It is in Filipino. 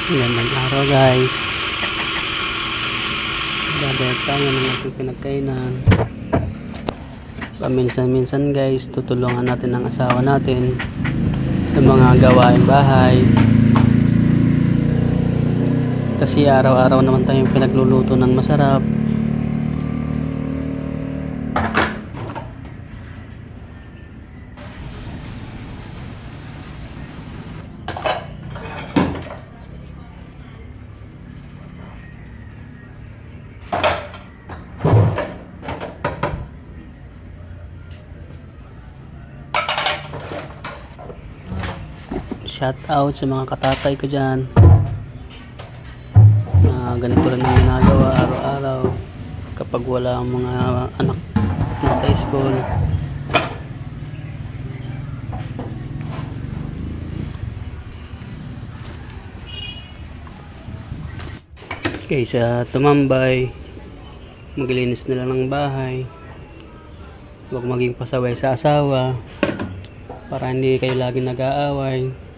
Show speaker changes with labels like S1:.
S1: Magandang araw guys. Babalik tayo ng ating pinagkainan. Paminsan-minsan guys, tutulungan natin ang asawa natin sa mga gawaing bahay. Kasi araw-araw naman tayong pinagluluto ng masarap. Shout out sa mga katatay ko dyan. Ganito rin ang ginagawa araw-araw kapag wala ang mga anak nasa school. Kaysa tumambay, maglilinis nila ng bahay. Huwag maging pasaway sa asawa para hindi kayo lagi nag-aaway.